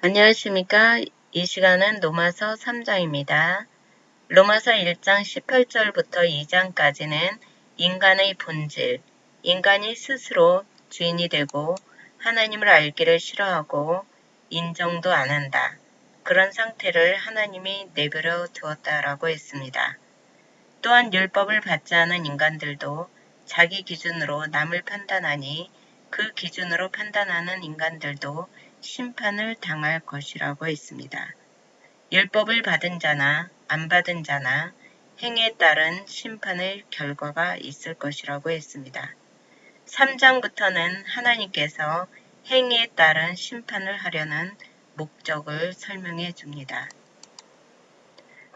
안녕하십니까. 이 시간은 로마서 3장입니다. 로마서 1장 18절부터 2장까지는 인간의 본질, 인간이 스스로 주인이 되고 하나님을 알기를 싫어하고 인정도 안 한다. 그런 상태를 하나님이 내버려 두었다라고 했습니다. 또한 율법을 받지 않은 인간들도 자기 기준으로 남을 판단하니 그 기준으로 판단하는 인간들도 심판을 당할 것이라고 했습니다. 율법을 받은 자나 안 받은 자나 행위에 따른 심판의 결과가 있을 것이라고 했습니다. 3장부터는 하나님께서 행위에 따른 심판을 하려는 목적을 설명해 줍니다.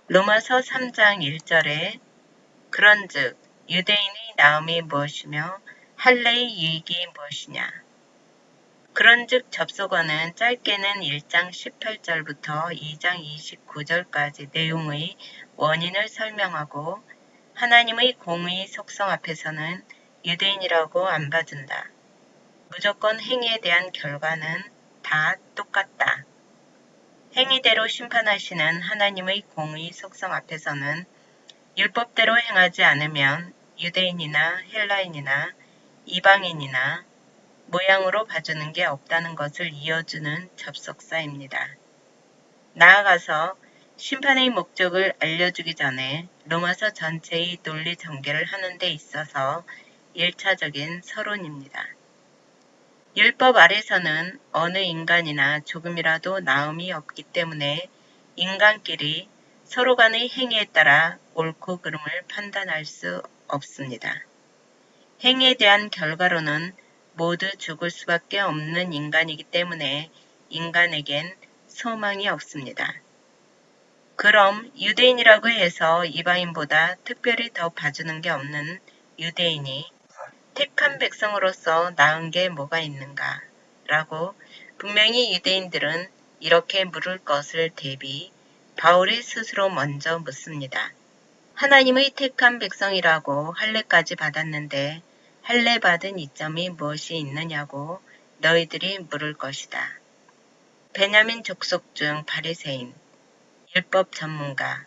로마서 3장 1절에 그런즉 유대인의 나음이 무엇이며 할례의 유익이 무엇이냐. 그런즉 접속어는 짧게는 1장 18절부터 2장 29절까지 내용의 원인을 설명하고 하나님의 공의 속성 앞에서는 유대인이라고 안 봐준다. 무조건 행위에 대한 결과는 다 똑같다. 행위대로 심판하시는 하나님의 공의 속성 앞에서는 율법대로 행하지 않으면 유대인이나 헬라인이나 이방인이나 모양으로 봐주는 게 없다는 것을 이어주는 접속사입니다. 나아가서 심판의 목적을 알려주기 전에 로마서 전체의 논리 전개를 하는 데 있어서 1차적인 서론입니다. 율법 아래서는 어느 인간이나 조금이라도 나음이 없기 때문에 인간끼리 서로 간의 행위에 따라 옳고 그름을 판단할 수 없습니다. 행위에 대한 결과로는 모두 죽을 수밖에 없는 인간이기 때문에 인간에겐 소망이 없습니다. 그럼 유대인이라고 해서 이방인보다 특별히 더 봐주는 게 없는 유대인이 택한 백성으로서 나은 게 뭐가 있는가? 라고 분명히 유대인들은 이렇게 물을 것을 대비 바울이 스스로 먼저 묻습니다. 하나님의 택한 백성이라고 할례까지 받았는데 할례 받은 이점이 무엇이 있느냐고 너희들이 물을 것이다. 베냐민 족속 중 바리새인, 율법 전문가,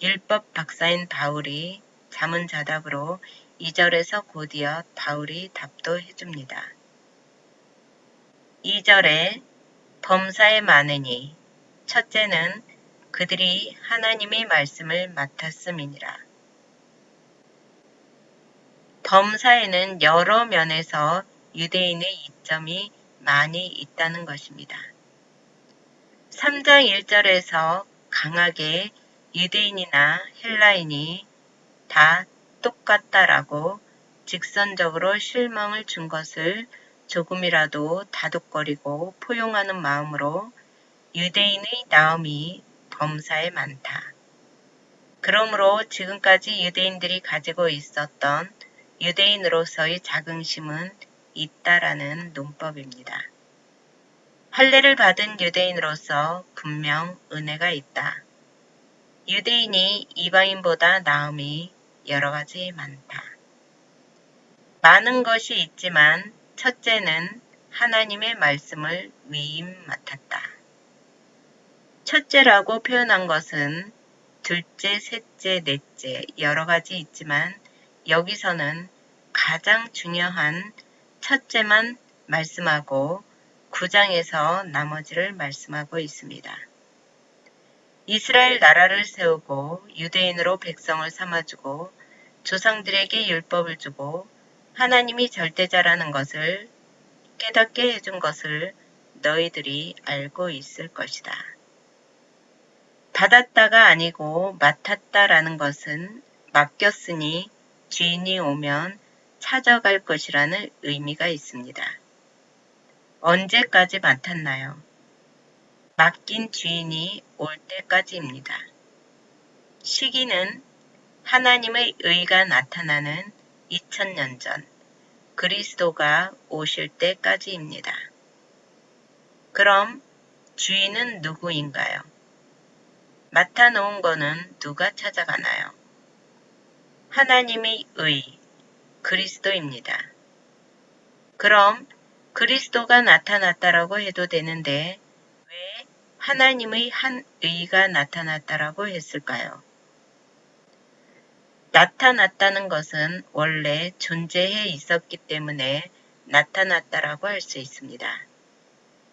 율법 박사인 바울이 자문자답으로 2절에서 곧이어 바울이 답도 해줍니다. 2절에 범사에 많으니 첫째는 그들이 하나님의 말씀을 맡았음이니라. 범사에는 여러 면에서 유대인의 이점이 많이 있다는 것입니다. 3장 1절에서 강하게 유대인이나 헬라인이 다 똑같다라고 직선적으로 실망을 준 것을 조금이라도 다독거리고 포용하는 마음으로 유대인의 나음이 범사에 많다. 그러므로 지금까지 유대인들이 가지고 있었던 유대인으로서의 자긍심은 있다라는 논법입니다. 할례를 받은 유대인으로서 분명 은혜가 있다. 유대인이 이방인보다 나음이 여러 가지 많다. 많은 것이 있지만 첫째는 하나님의 말씀을 위임 맡았다. 첫째라고 표현한 것은 둘째, 셋째, 넷째 여러 가지 있지만 여기서는 가장 중요한 첫째만 말씀하고 9장에서 나머지를 말씀하고 있습니다. 이스라엘 나라를 세우고 유대인으로 백성을 삼아주고 조상들에게 율법을 주고 하나님이 절대자라는 것을 깨닫게 해준 것을 너희들이 알고 있을 것이다. 받았다가 아니고 맡았다라는 것은 맡겼으니 주인이 오면 찾아갈 것이라는 의미가 있습니다. 언제까지 맡았나요? 맡긴 주인이 올 때까지입니다. 시기는 하나님의 의가 나타나는 2000년 전 그리스도가 오실 때까지입니다. 그럼 주인은 누구인가요? 맡아놓은 거는 누가 찾아가나요? 하나님의 의, 그리스도입니다. 그럼 그리스도가 나타났다라고 해도 되는데 왜 하나님의 한 의가 나타났다라고 했을까요? 나타났다는 것은 원래 존재해 있었기 때문에 나타났다라고 할 수 있습니다.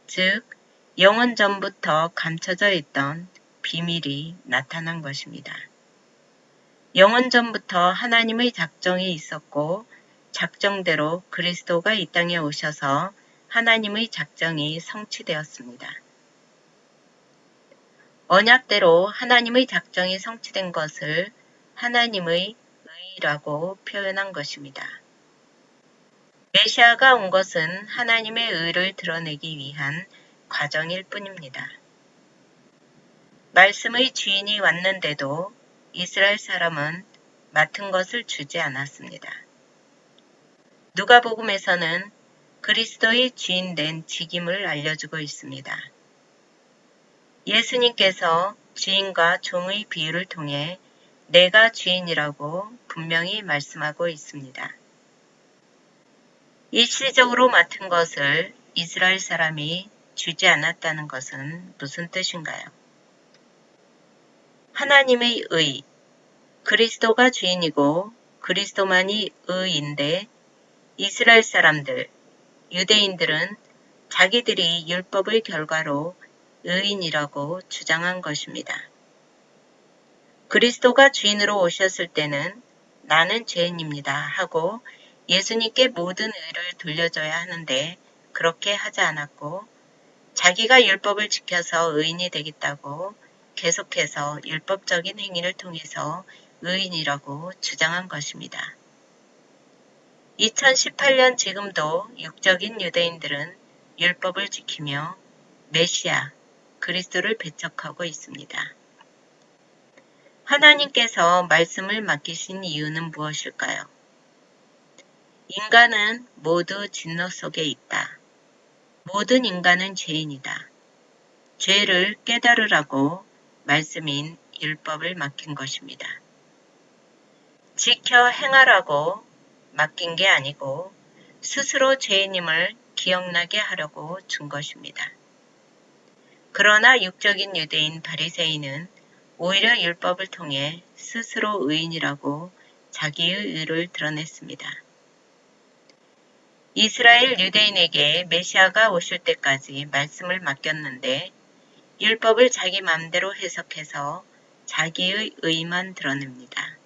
즉, 영원 전부터 감춰져 있던 비밀이 나타난 것입니다. 영원 전부터 하나님의 작정이 있었고 작정대로 그리스도가 이 땅에 오셔서 하나님의 작정이 성취되었습니다. 언약대로 하나님의 작정이 성취된 것을 하나님의 의라고 표현한 것입니다. 메시아가 온 것은 하나님의 의를 드러내기 위한 과정일 뿐입니다. 말씀의 주인이 왔는데도 이스라엘 사람은 맡은 것을 주지 않았습니다. 누가복음에서는 그리스도의 주인된 직임을 알려주고 있습니다. 예수님께서 주인과 종의 비유를 통해 내가 주인이라고 분명히 말씀하고 있습니다. 일시적으로 맡은 것을 이스라엘 사람이 주지 않았다는 것은 무슨 뜻인가요? 하나님의 의, 그리스도가 주인이고 그리스도만이 의인데 이스라엘 사람들, 유대인들은 자기들이 율법의 결과로 의인이라고 주장한 것입니다. 그리스도가 주인으로 오셨을 때는 나는 죄인입니다 하고 예수님께 모든 의를 돌려줘야 하는데 그렇게 하지 않았고 자기가 율법을 지켜서 의인이 되겠다고 계속해서 율법적인 행위를 통해서 의인이라고 주장한 것입니다. 2018년 지금도 육적인 유대인들은 율법을 지키며 메시아, 그리스도를 배척하고 있습니다. 하나님께서 말씀을 맡기신 이유는 무엇일까요? 인간은 모두 진노 속에 있다. 모든 인간은 죄인이다. 죄를 깨달으라고 말씀인 율법을 맡긴 것입니다. 지켜 행하라고 맡긴 게 아니고 스스로 죄인임을 기억나게 하려고 준 것입니다. 그러나 육적인 유대인 바리새인은 오히려 율법을 통해 스스로 의인이라고 자기의 의를 드러냈습니다. 이스라엘 유대인에게 메시아가 오실 때까지 말씀을 맡겼는데 율법을 자기 마음대로 해석해서 자기의 의만 드러냅니다.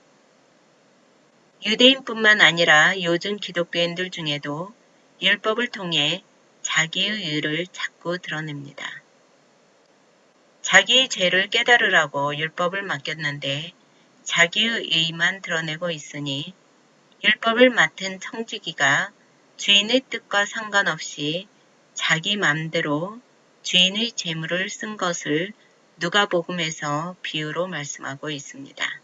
유대인뿐만 아니라 요즘 기독교인들 중에도 율법을 통해 자기의 의를 자꾸 드러냅니다. 자기의 죄를 깨달으라고 율법을 맡겼는데 자기의 의만 드러내고 있으니 율법을 맡은 청지기가 주인의 뜻과 상관없이 자기 맘대로 주인의 재물을 쓴 것을 누가복음에서 비유로 말씀하고 있습니다.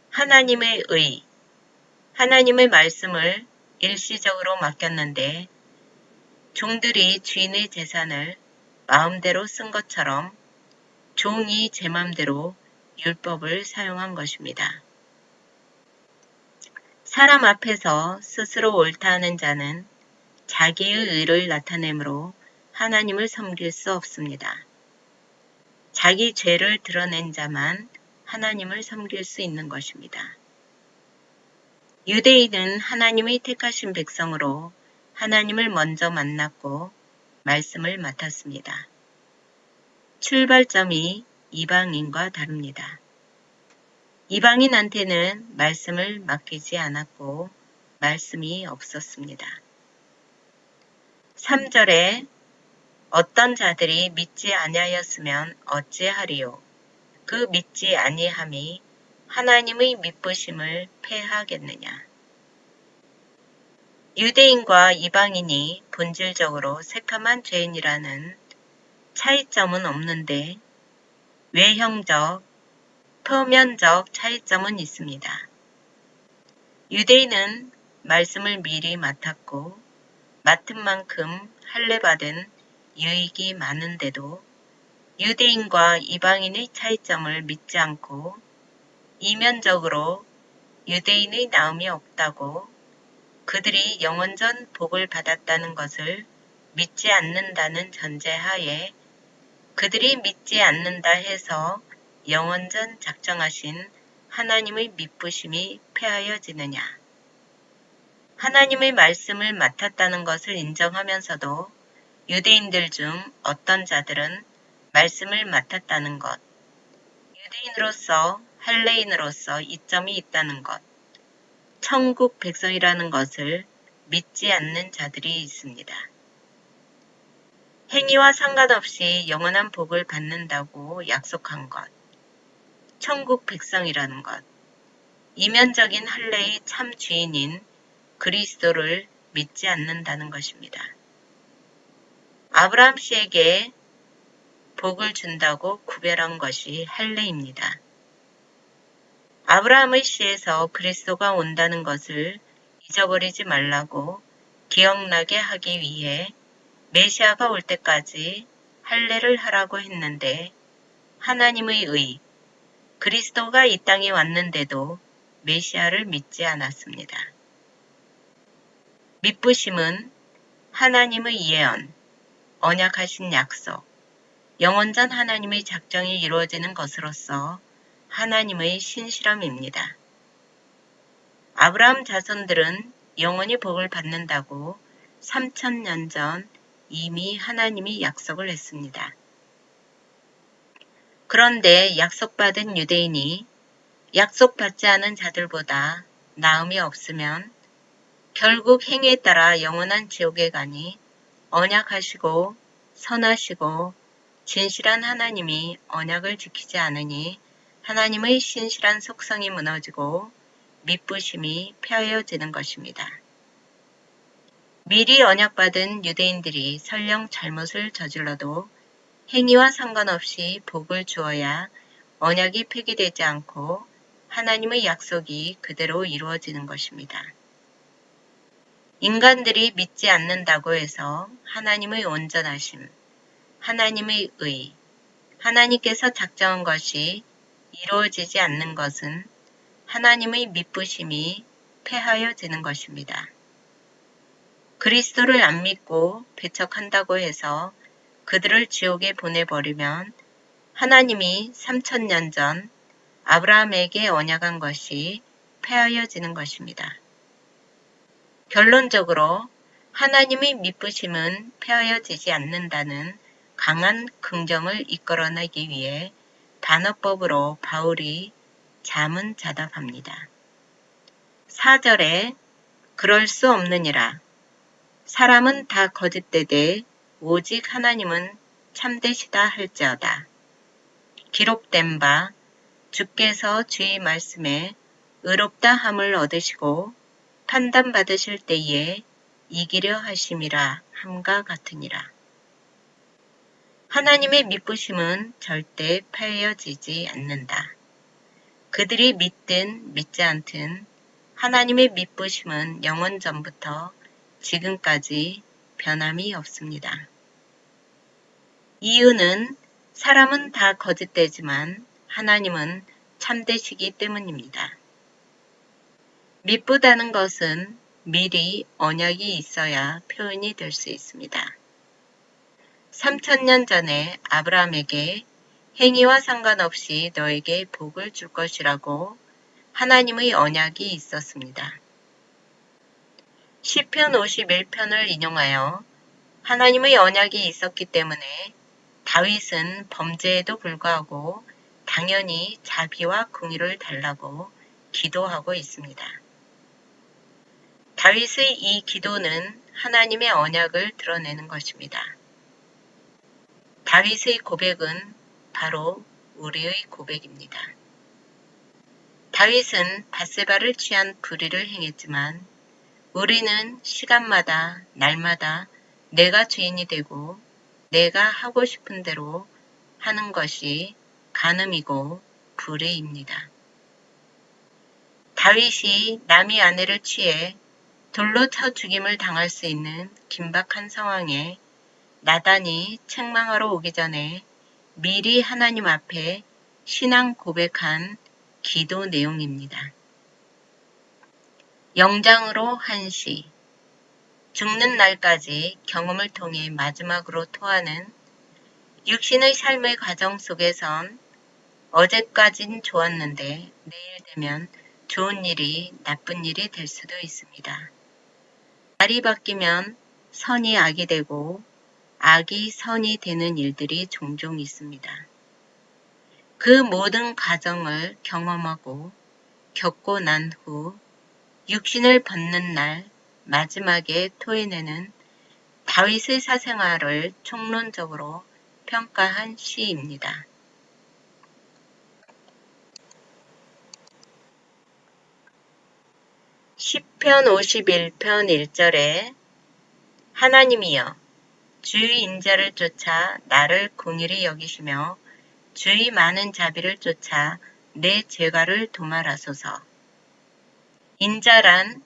하나님의 의, 하나님의 말씀을 일시적으로 맡겼는데 종들이 주인의 재산을 마음대로 쓴 것처럼 종이 제 맘대로 율법을 사용한 것입니다. 사람 앞에서 스스로 옳다 하는 자는 자기의 의를 나타내므로 하나님을 섬길 수 없습니다. 자기 죄를 드러낸 자만 하나님을 섬길 수 있는 것입니다. 유대인은 하나님의 택하신 백성으로 하나님을 먼저 만났고 말씀을 맡았습니다. 출발점이 이방인과 다릅니다. 이방인한테는 말씀을 맡기지 않았고 말씀이 없었습니다. 3절에 어떤 자들이 믿지 아니하였으면 어찌하리요. 그 믿지 아니함이 하나님의 미쁘심을 패하겠느냐. 유대인과 이방인이 본질적으로 새카만 죄인이라는 차이점은 없는데 외형적, 표면적 차이점은 있습니다. 유대인은 말씀을 미리 맡았고 맡은 만큼 할례받은 유익이 많은데도 유대인과 이방인의 차이점을 믿지 않고 이면적으로 유대인의 나음이 없다고 그들이 영원전 복을 받았다는 것을 믿지 않는다는 전제하에 그들이 믿지 않는다 해서 영원전 작정하신 하나님의 미쁘심이 폐하여지느냐. 하나님의 말씀을 맡았다는 것을 인정하면서도 유대인들 중 어떤 자들은 말씀을 맡았다는 것, 유대인으로서 할례인으로서 이점이 있다는 것, 천국 백성이라는 것을 믿지 않는 자들이 있습니다. 행위와 상관없이 영원한 복을 받는다고 약속한 것, 천국 백성이라는 것, 이면적인 할례의 참 주인인 그리스도를 믿지 않는다는 것입니다. 아브라함 씨에게 복을 준다고 구별한 것이 할례입니다. 아브라함의 씨에서 그리스도가 온다는 것을 잊어버리지 말라고 기억나게 하기 위해 메시아가 올 때까지 할례를 하라고 했는데 하나님의 의, 그리스도가 이 땅에 왔는데도 메시아를 믿지 않았습니다. 미쁘심은 하나님의 예언, 언약하신 약속, 영원전 하나님의 작정이 이루어지는 것으로서 하나님의 신실함입니다. 아브라함 자손들은 영원히 복을 받는다고 3000년 전 이미 하나님이 약속을 했습니다. 그런데 약속받은 유대인이 약속받지 않은 자들보다 나음이 없으면 결국 행위에 따라 영원한 지옥에 가니 언약하시고 선하시고 진실한 하나님이 언약을 지키지 않으니 하나님의 신실한 속성이 무너지고 미쁘심이 폐하여지는 것입니다. 미리 언약받은 유대인들이 설령 잘못을 저질러도 행위와 상관없이 복을 주어야 언약이 폐기되지 않고 하나님의 약속이 그대로 이루어지는 것입니다. 인간들이 믿지 않는다고 해서 하나님의 온전하심, 하나님의 의, 하나님께서 작정한 것이 이루어지지 않는 것은 하나님의 미쁘심이 폐하여지는 것입니다. 그리스도를 안 믿고 배척한다고 해서 그들을 지옥에 보내버리면 하나님이 3000년 전 아브라함에게 언약한 것이 폐하여지는 것입니다. 결론적으로 하나님의 미쁘심은 폐하여지지 않는다는 강한 긍정을 이끌어내기 위해 단어법으로 바울이 자문자답합니다. 4절에 그럴 수 없느니라. 사람은 다 거짓되되 오직 하나님은 참되시다 할지어다. 기록된 바 주께서 주의 말씀에 의롭다 함을 얻으시고 판단받으실 때에 이기려 하심이라 함과 같으니라. 하나님의 미쁘심은 절대 폐하여지지 않는다. 그들이 믿든 믿지 않든 하나님의 미쁘심은 영원 전부터 지금까지 변함이 없습니다. 이유는 사람은 다 거짓되지만 하나님은 참되시기 때문입니다. 미쁘다는 것은 미리 언약이 있어야 표현이 될 수 있습니다. 3000년 전에 아브라함에게 행위와 상관없이 너에게 복을 줄 것이라고 하나님의 언약이 있었습니다. 시편 51편을 인용하여 하나님의 언약이 있었기 때문에 다윗은 범죄에도 불구하고 당연히 자비와 긍휼을 달라고 기도하고 있습니다. 다윗의 이 기도는 하나님의 언약을 드러내는 것입니다. 다윗의 고백은 바로 우리의 고백입니다. 다윗은 밧세바를 취한 불의를 행했지만 우리는 시간마다 날마다 내가 죄인이 되고 내가 하고 싶은 대로 하는 것이 간음이고 불의입니다. 다윗이 남의 아내를 취해 돌로 쳐 죽임을 당할 수 있는 긴박한 상황에 나단이 책망하러 오기 전에 미리 하나님 앞에 신앙 고백한 기도 내용입니다. 영장으로 한 시, 죽는 날까지 경험을 통해 마지막으로 토하는 육신의 삶의 과정 속에선 어제까진 좋았는데 내일 되면 좋은 일이 나쁜 일이 될 수도 있습니다. 날이 바뀌면 선이 악이 되고 악이 선이 되는 일들이 종종 있습니다. 그 모든 과정을 경험하고 겪고 난 후 육신을 벗는 날 마지막에 토해내는 다윗의 사생활을 총론적으로 평가한 시입니다. 시편 51편 1절에 하나님이여 주의 인자를 쫓아 나를 공의히 여기시며 주의 많은 자비를 쫓아 내 죄가를 도말하소서. 인자란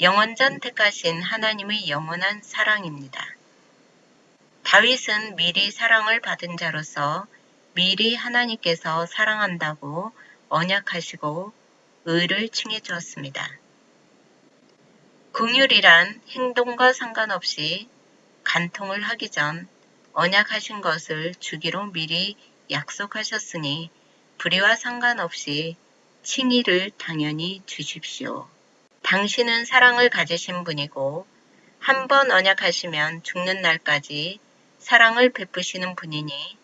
영원전 택하신 하나님의 영원한 사랑입니다. 다윗은 미리 사랑을 받은 자로서 미리 하나님께서 사랑한다고 언약하시고 의를 칭해 주었습니다. 긍휼이란 행동과 상관없이 간통을 하기 전 언약하신 것을 주기로 미리 약속하셨으니 불의와 상관없이 칭의를 당연히 주십시오. 당신은 사랑을 가지신 분이고 한 번 언약하시면 죽는 날까지 사랑을 베푸시는 분이니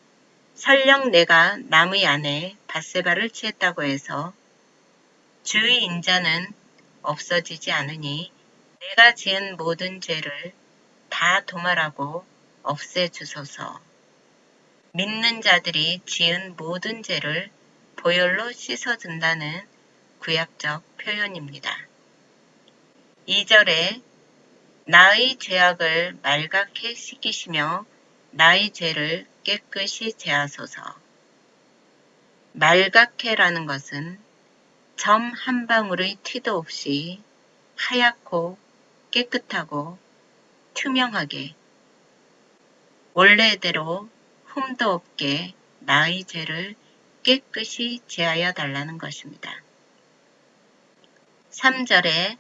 설령 내가 남의 아내 밧세바를 취했다고 해서 주의 인자는 없어지지 않으니 내가 지은 모든 죄를 다 도말하고 없애주소서. 믿는 자들이 지은 모든 죄를 보혈로 씻어준다는 구약적 표현입니다. 2절에 나의 죄악을 말갛게 씻기시며 나의 죄를 깨끗이 제하소서. 말갛게라는 것은 점 한 방울의 티도 없이 하얗고 깨끗하고 투명하게 원래대로 흠도 없게 나의 죄를 깨끗이 제하여 달라는 것입니다. 3절에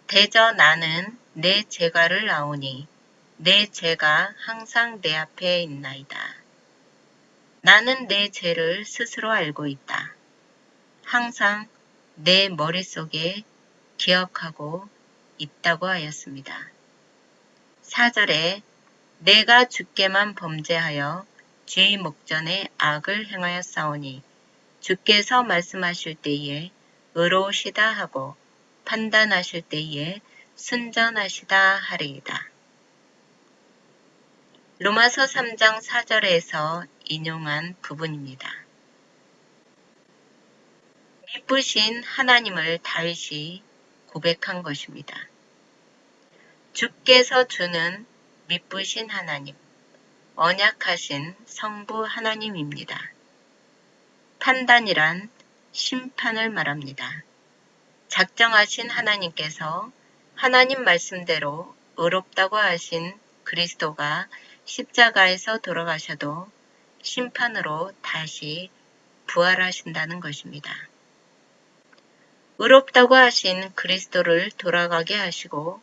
대저 나는 내 죄가를 아오니 내 죄가 항상 내 앞에 있나이다. 나는 내 죄를 스스로 알고 있다. 항상 내 머릿속에 기억하고 있다고 하였습니다. 4절에 내가 주께만 범죄하여 주의 목전에 악을 행하였사오니 주께서 말씀하실 때에 의로우시다 하고 판단하실 때에 순전하시다 하리이다. 로마서 3장 4절에서 인용한 부분입니다. 미쁘신 하나님을 다윗이 고백한 것입니다. 주께서 주는 미쁘신 하나님, 언약하신 성부 하나님입니다. 판단이란 심판을 말합니다. 작정하신 하나님께서 하나님 말씀대로 의롭다고 하신 그리스도가 십자가에서 돌아가셔도 심판으로 다시 부활하신다는 것입니다. 의롭다고 하신 그리스도를 돌아가게 하시고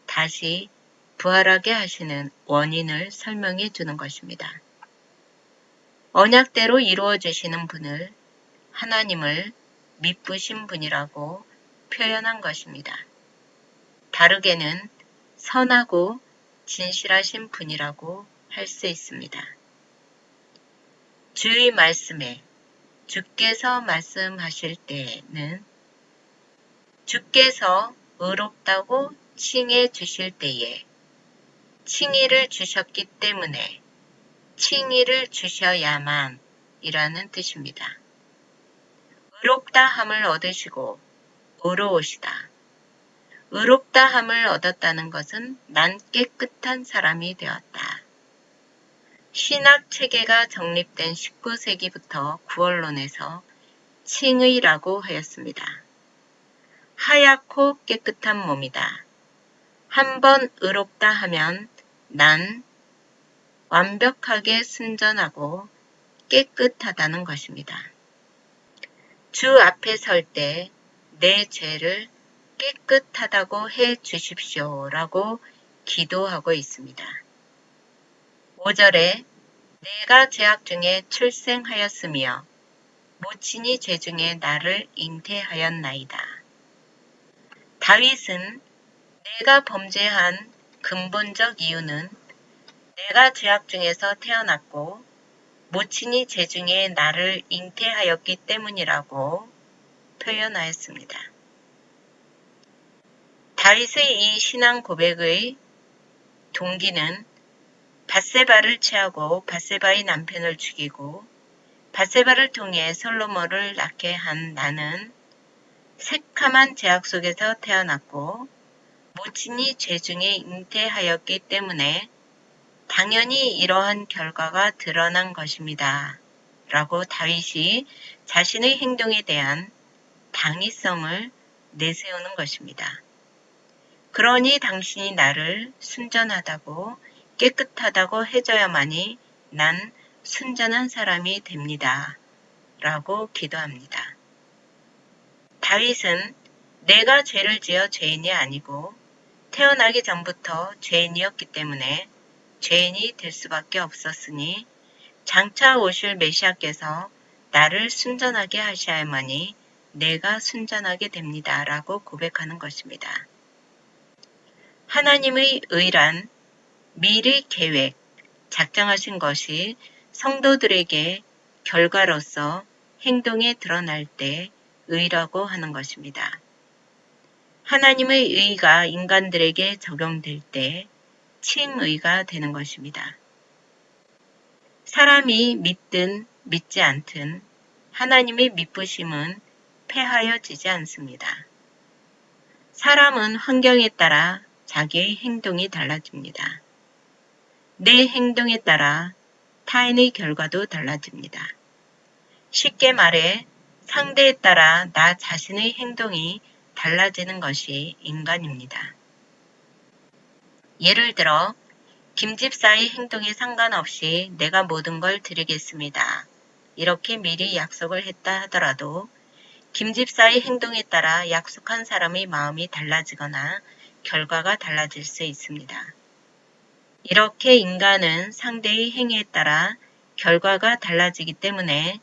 다시 부활하게 하시는 원인을 설명해 주는 것입니다. 언약대로 이루어 주시는 분을 하나님을 미쁘신 분이라고 표현한 것입니다. 다르게는 선하고 진실하신 분이라고 할 수 있습니다. 주의 말씀에 주께서 말씀하실 때에는 주께서 의롭다고 칭해 주실 때에 칭의를 주셨기 때문에 칭의를 주셔야만 이라는 뜻입니다. 의롭다함을 얻으시고 의로우시다. 의롭다함을 얻었다는 것은 난 깨끗한 사람이 되었다. 신학 체계가 정립된 19세기부터 구원론에서 칭의라고 하였습니다. 하얗고 깨끗한 몸이다. 한번 의롭다 하면 난 완벽하게 순전하고 깨끗하다는 것입니다. 주 앞에 설 때 내 죄를 깨끗하다고 해 주십시오라고 기도하고 있습니다. 5절에 내가 죄악 중에 출생하였으며 모친이 죄 중에 나를 잉태하였나이다. 다윗은 내가 범죄한 근본적 이유는 내가 죄악 중에서 태어났고 모친이 죄 중에 나를 잉태하였기 때문이라고 표현하였습니다. 다윗의 이 신앙 고백의 동기는 밧세바를 취하고 밧세바의 남편을 죽이고 밧세바를 통해 솔로몬을 낳게 한 나는 새카만 죄악 속에서 태어났고 모친이 죄 중에 잉태하였기 때문에 당연히 이러한 결과가 드러난 것입니다. 라고 다윗이 자신의 행동에 대한 당위성을 내세우는 것입니다. 그러니 당신이 나를 순전하다고 깨끗하다고 해줘야만이 난 순전한 사람이 됩니다. 라고 기도합니다. 다윗은 내가 죄를 지어 죄인이 아니고 태어나기 전부터 죄인이었기 때문에 죄인이 될 수밖에 없었으니 장차 오실 메시아께서 나를 순전하게 하셔야만이 내가 순전하게 됩니다. 라고 고백하는 것입니다. 하나님의 의란 미리 계획, 작정하신 것이 성도들에게 결과로서 행동에 드러날 때 의라고 하는 것입니다. 하나님의 의가 인간들에게 적용될 때 칭의가 되는 것입니다. 사람이 믿든 믿지 않든 하나님의 미쁘심은 폐하여지지 않습니다. 사람은 환경에 따라 자기의 행동이 달라집니다. 내 행동에 따라 타인의 결과도 달라집니다. 쉽게 말해 상대에 따라 나 자신의 행동이 달라지는 것이 인간입니다. 예를 들어 김 집사의 행동에 상관없이 내가 모든 걸 드리겠습니다. 이렇게 미리 약속을 했다 하더라도 김 집사의 행동에 따라 약속한 사람의 마음이 달라지거나 결과가 달라질 수 있습니다. 이렇게 인간은 상대의 행위에 따라 결과가 달라지기 때문에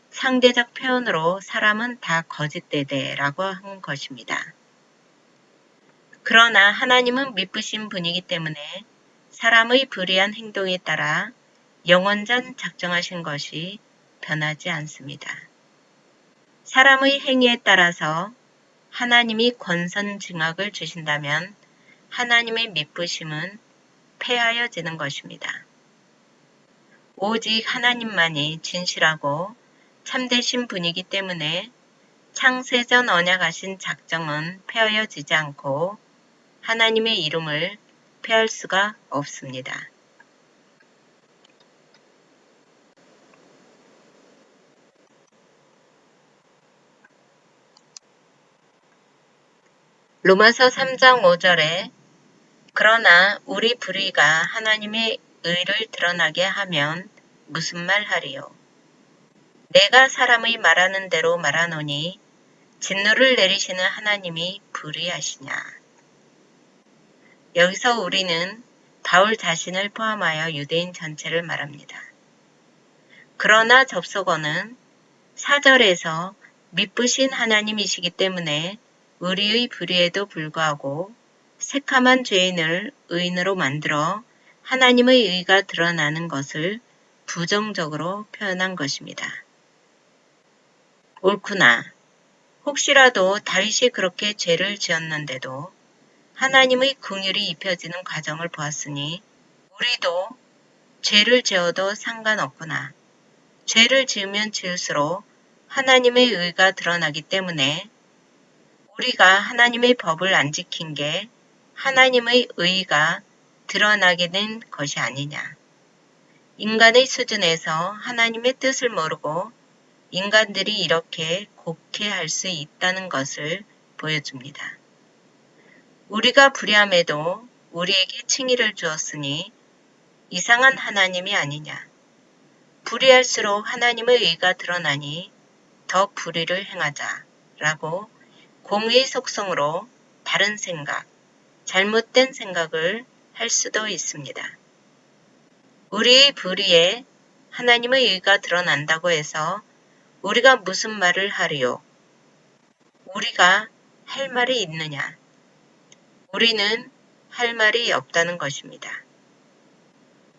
상대적 표현으로 사람은 다 거짓되대라고 한 것입니다. 그러나 하나님은 미쁘신 분이기 때문에 사람의 불의한 행동에 따라 영원전 작정하신 것이 변하지 않습니다. 사람의 행위에 따라서 하나님이 권선징악을 주신다면 하나님의 미쁘심은 폐하여지는 것입니다. 오직 하나님만이 진실하고 참되신 분이기 때문에 창세전 언약하신 작정은 폐하여지지 않고 하나님의 이름을 폐할 수가 없습니다. 로마서 3장 5절에 그러나 우리 불의가 하나님의 의를 드러나게 하면 무슨 말 하리요? 내가 사람의 말하는 대로 말하노니 진노를 내리시는 하나님이 불의하시냐? 여기서 우리는 바울 자신을 포함하여 유대인 전체를 말합니다. 그러나 접속어는 4절에서 미쁘신 하나님이시기 때문에 우리의 불의에도 불구하고 새카만 죄인을 의인으로 만들어 하나님의 의가 드러나는 것을 부정적으로 표현한 것입니다. 옳구나. 혹시라도 다윗이 그렇게 죄를 지었는데도 하나님의 긍휼이 입혀지는 과정을 보았으니 우리도 죄를 지어도 상관없구나. 죄를 지으면 지을수록 하나님의 의가 드러나기 때문에 우리가 하나님의 법을 안 지킨 게 하나님의 의가 드러나게 된 것이 아니냐. 인간의 수준에서 하나님의 뜻을 모르고 인간들이 이렇게 곡해할 수 있다는 것을 보여줍니다. 우리가 불의함에도 우리에게 칭의를 주었으니 이상한 하나님이 아니냐. 불의할수록 하나님의 의가 드러나니 더 불의를 행하자 라고 공의의 속성으로 다른 생각, 잘못된 생각을 할 수도 있습니다. 우리의 불의에 하나님의 의가 드러난다고 해서 우리가 무슨 말을 하리요? 우리가 할 말이 있느냐? 우리는 할 말이 없다는 것입니다.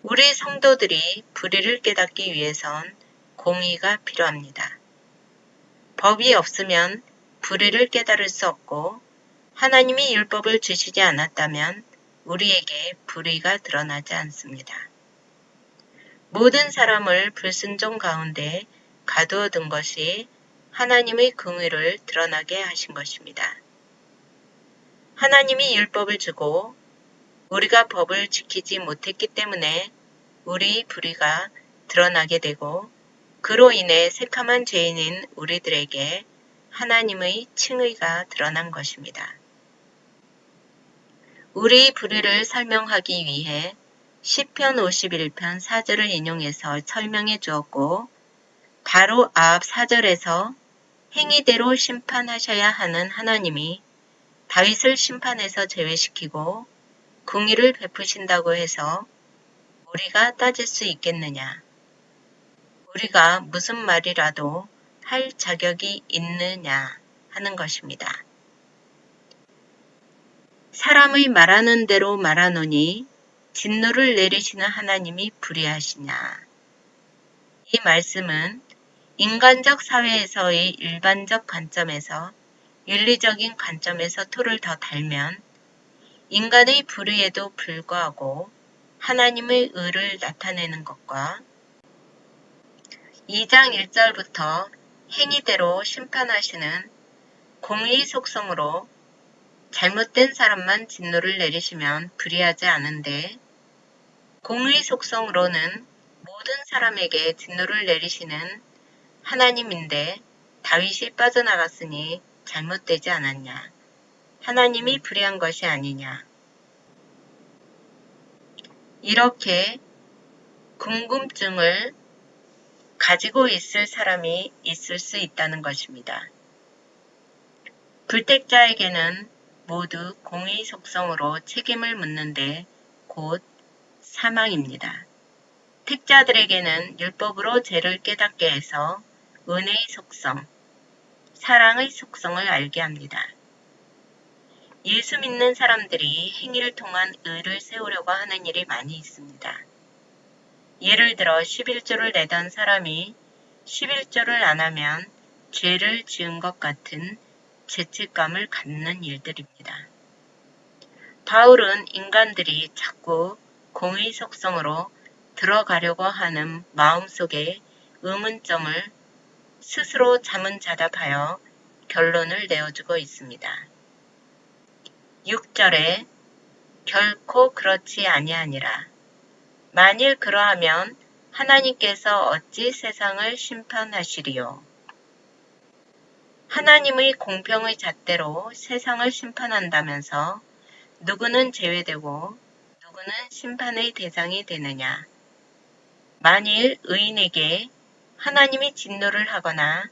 우리 성도들이 불의를 깨닫기 위해선 공의가 필요합니다. 법이 없으면 불의를 깨달을 수 없고 하나님이 율법을 주시지 않았다면 우리에게 불의가 드러나지 않습니다. 모든 사람을 불순종 가운데 가두어 둔 것이 하나님의 긍휼을 드러나게 하신 것입니다. 하나님이 율법을 주고 우리가 법을 지키지 못했기 때문에 우리 불의가 드러나게 되고 그로 인해 새카만 죄인인 우리들에게 하나님의 칭의가 드러난 것입니다. 우리 불의를 설명하기 위해 시편 51편 4절을 인용해서 설명해 주었고 바로 앞 4절에서 행위대로 심판하셔야 하는 하나님이 다윗을 심판해서 제외시키고 긍휼을 베푸신다고 해서 우리가 따질 수 있겠느냐? 우리가 무슨 말이라도 할 자격이 있느냐 하는 것입니다. 사람의 말하는 대로 말하노니 진노를 내리시는 하나님이 불의하시냐. 이 말씀은 인간적 사회에서의 일반적 관점에서 윤리적인 관점에서 토를 더 달면 인간의 불의에도 불구하고 하나님의 의를 나타내는 것과 2장 1절부터 행위대로 심판하시는 공의 속성으로 잘못된 사람만 진노를 내리시면 불의하지 않은데 공의 속성으로는 모든 사람에게 진노를 내리시는 하나님인데 다윗이 빠져나갔으니 잘못되지 않았냐. 하나님이 불의한 것이 아니냐. 이렇게 궁금증을 가지고 있을 사람이 있을 수 있다는 것입니다. 불택자에게는 모두 공의 속성으로 책임을 묻는데 곧 사망입니다. 택자들에게는 율법으로 죄를 깨닫게 해서 은혜의 속성, 사랑의 속성을 알게 합니다. 예수 믿는 사람들이 행위를 통한 의를 세우려고 하는 일이 많이 있습니다. 예를 들어 11조를 내던 사람이 11조를 안 하면 죄를 지은 것 같은 죄책감을 갖는 일들입니다. 바울은 인간들이 자꾸 공의 속성으로 들어가려고 하는 마음속의 의문점을 스스로 자문자답하여 결론을 내어주고 있습니다. 6절에 결코 그렇지 아니하니라. 만일 그러하면 하나님께서 어찌 세상을 심판하시리요. 하나님의 공평의 잣대로 세상을 심판한다면서 누구는 제외되고 누구는 심판의 대상이 되느냐. 만일 의인에게 하나님이 진노를 하거나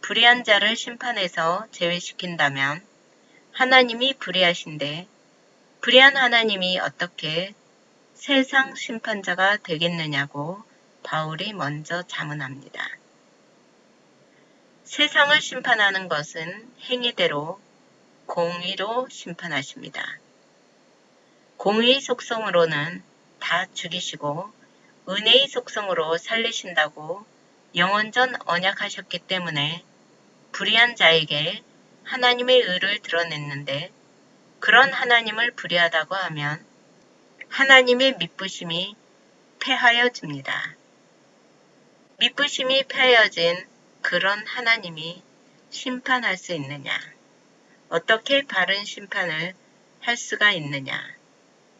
불의한 자를 심판해서 제외시킨다면 하나님이 불의하신데 불의한 하나님이 어떻게 세상 심판자가 되겠느냐고 바울이 먼저 자문합니다. 세상을 심판하는 것은 행위대로 공의로 심판하십니다. 공의의 속성으로는 다 죽이시고 은혜의 속성으로 살리신다고 영원전 언약하셨기 때문에 불의한 자에게 하나님의 의를 드러냈는데 그런 하나님을 불의하다고 하면 하나님의 미쁘심이 패하여집니다. 미쁘심이 패하여진 그런 하나님이 심판할 수 있느냐? 어떻게 바른 심판을 할 수가 있느냐?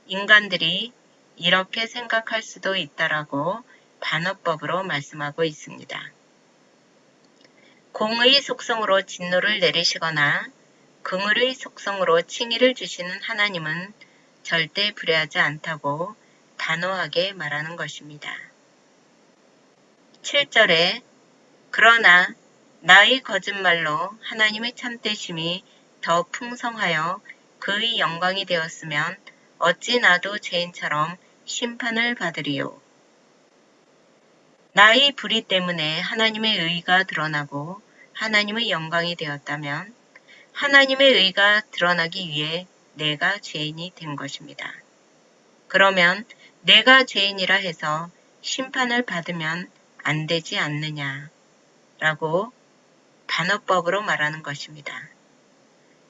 인간들이 이렇게 생각할 수도 있다라고 반어법으로 말씀하고 있습니다. 공의 속성으로 진노를 내리시거나 긍휼의 속성으로 칭의를 주시는 하나님은 절대 불의하지 않다고 단호하게 말하는 것입니다. 7절에 그러나 나의 거짓말로 하나님의 참되심이 더 풍성하여 그의 영광이 되었으면 어찌 나도 죄인처럼 심판을 받으리요. 나의 불의 때문에 하나님의 의가 드러나고 하나님의 영광이 되었다면 하나님의 의가 드러나기 위해 내가 죄인이 된 것입니다. 그러면 내가 죄인이라 해서 심판을 받으면 안 되지 않느냐 라고 반어법으로 말하는 것입니다.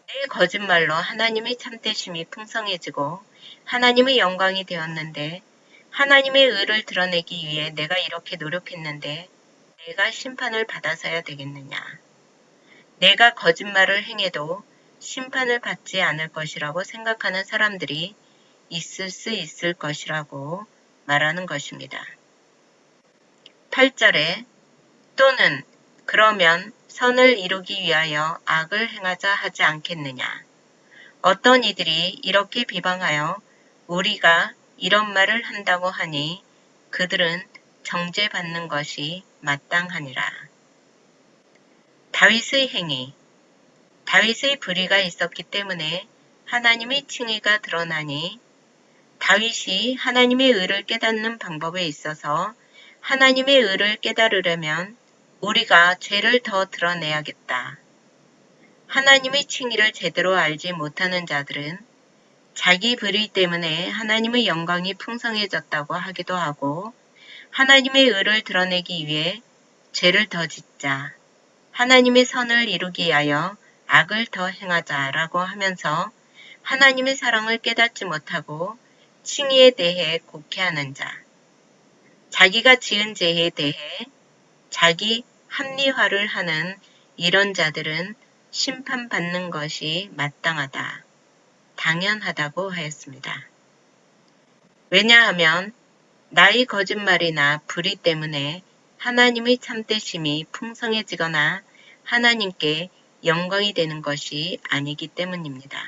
내 거짓말로 하나님의 참되심이 풍성해지고 하나님의 영광이 되었는데 하나님의 의를 드러내기 위해 내가 이렇게 노력했는데 내가 심판을 받아서야 되겠느냐. 내가 거짓말을 행해도 심판을 받지 않을 것이라고 생각하는 사람들이 있을 수 있을 것이라고 말하는 것입니다. 8절에 또는 그러면 선을 이루기 위하여 악을 행하자 하지 않겠느냐. 어떤 이들이 이렇게 비방하여 우리가 이런 말을 한다고 하니 그들은 정죄받는 것이 마땅하니라. 다윗의 행위. 다윗의 불의가 있었기 때문에 하나님의 칭의가 드러나니 다윗이 하나님의 의를 깨닫는 방법에 있어서 하나님의 의를 깨달으려면 우리가 죄를 더 드러내야겠다. 하나님의 칭의를 제대로 알지 못하는 자들은 자기 불의 때문에 하나님의 영광이 풍성해졌다고 하기도 하고 하나님의 의를 드러내기 위해 죄를 더 짓자, 하나님의 선을 이루기 위하여 악을 더 행하자라고 하면서 하나님의 사랑을 깨닫지 못하고 칭의에 대해 곡해하는 자, 자기가 지은 죄에 대해 자기 합리화를 하는 이런 자들은 심판받는 것이 마땅하다, 당연하다고 하였습니다. 왜냐하면 나의 거짓말이나 불의 때문에 하나님의 참되심이 풍성해지거나 하나님께 영광이 되는 것이 아니기 때문입니다.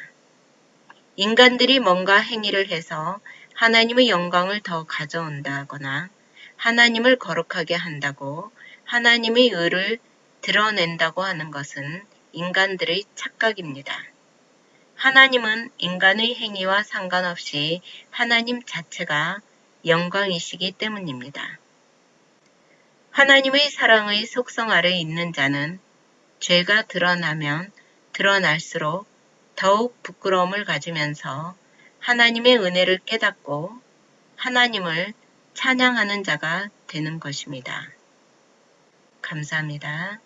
인간들이 뭔가 행위를 해서 하나님의 영광을 더 가져온다거나 하나님을 거룩하게 한다고 하나님의 의를 드러낸다고 하는 것은 인간들의 착각입니다. 하나님은 인간의 행위와 상관없이 하나님 자체가 영광이시기 때문입니다. 하나님의 사랑의 속성 아래 있는 자는 죄가 드러나면 드러날수록 더욱 부끄러움을 가지면서 하나님의 은혜를 깨닫고 하나님을 찬양하는 자가 되는 것입니다. 감사합니다.